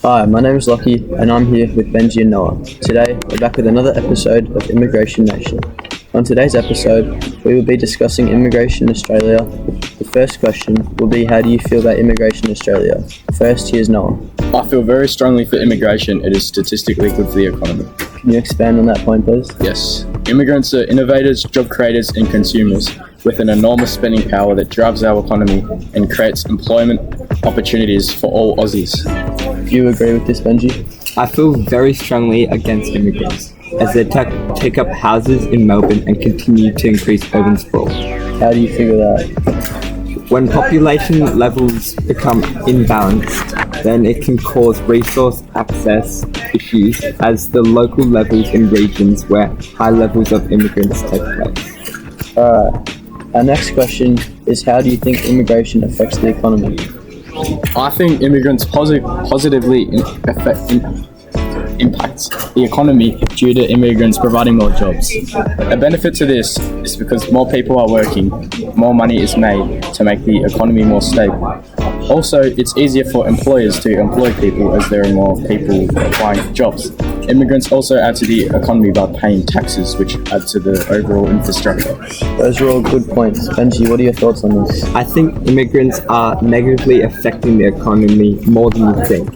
Hi, my name is Lockie and I'm here with Benji and Noah. Today, we're back with another episode of Immigration Nation. On today's episode, we will be discussing immigration in Australia. The first question will be, how do you feel about immigration in Australia? First, here's Noah. I feel very strongly for immigration. It is statistically good for the economy. Can you expand on that point, please? Yes. Immigrants are innovators, job creators and consumers with an enormous spending power that drives our economy and creates employment opportunities for all Aussies. Do you agree with this, Benji? I feel very strongly against immigrants, as they take up houses in Melbourne and continue to increase urban sprawl. How do you figure that? When population levels become imbalanced, then it can cause resource access issues as the local levels in regions where high levels of immigrants take place. Alright, our next question is, how do you think immigration affects the economy? I think immigrants positively impacts the economy due to immigrants providing more jobs. A benefit to this is because more people are working, more money is made to make the economy more stable. Also, it's easier for employers to employ people as there are more people applying for jobs. Immigrants also add to the economy by paying taxes, which add to the overall infrastructure. Those are all good points. Benji, what are your thoughts on this? I think immigrants are negatively affecting the economy more than you think.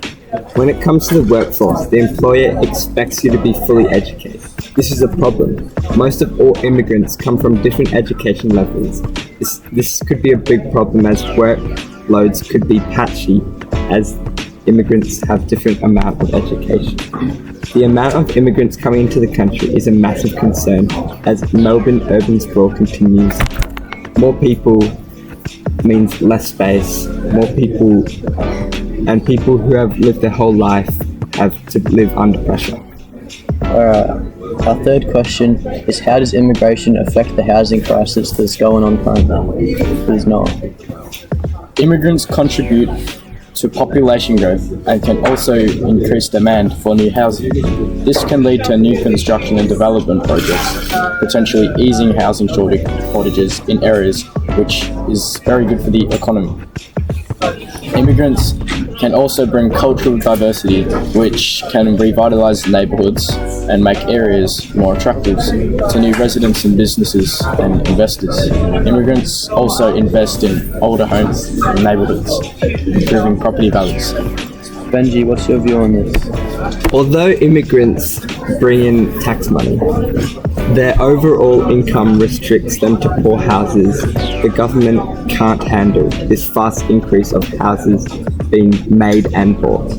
When it comes to the workforce, the employer expects you to be fully educated. This is a problem. Most of all immigrants come from different education levels. This could be a big problem as workloads could be patchy as immigrants have different amount of education. The amount of immigrants coming into the country is a massive concern as Melbourne urban sprawl continues. More people means less space, more people, and people who have lived their whole life have to live under pressure. Alright, our third question is, how does immigration affect the housing crisis that's going on currently? Please, Noah. Immigrants contribute to population growth and can also increase demand for new housing. This can lead to new construction and development projects, potentially easing housing shortages in areas, which is very good for the economy. Immigrants can also bring cultural diversity, which can revitalize neighborhoods and make areas more attractive to new residents and businesses and investors. Immigrants also invest in older homes and neighborhoods, improving property values. Benji, what's your view on this? Although immigrants bring in tax money, their overall income restricts them to poor houses. The government can't handle this fast increase of houses being made and bought.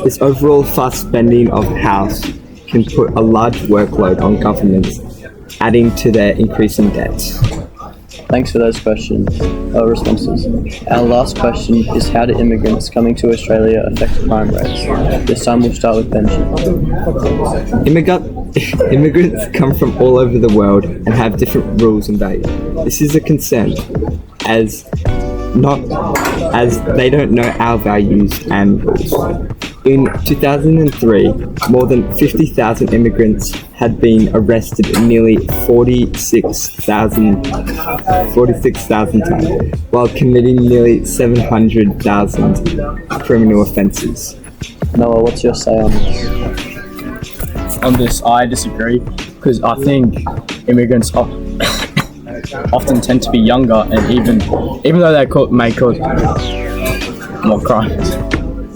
This overall fast spending of house can put a large workload on governments, adding to their increasing debts. Thanks for those responses. Our last question is, how do immigrants coming to Australia affect crime rates? This time we'll start with Benji. Immigrants come from all over the world and have different rules and values. This is a concern as they don't know our values and rules. In 2003, more than 50,000 immigrants had been arrested in nearly 46,000 times, while committing nearly 700,000 criminal offences. Noah, what's your say on this? On this, I disagree, because I think immigrants often tend to be younger, and even though they may cause more crimes,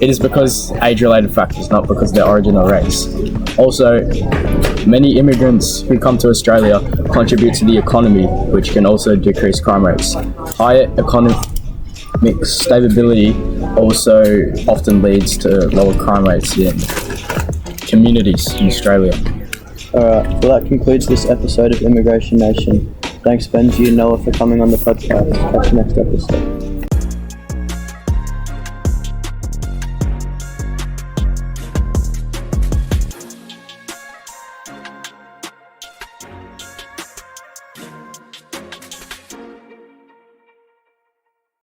it is because age-related factors, not because of their origin or race. Also, many immigrants who come to Australia contribute to the economy, which can also decrease crime rates. Higher economic stability also often leads to lower crime rates in communities in Australia. Alright, well that concludes this episode of Immigration Nation. Thanks Benji and Noah for coming on the podcast. Catch you next episode.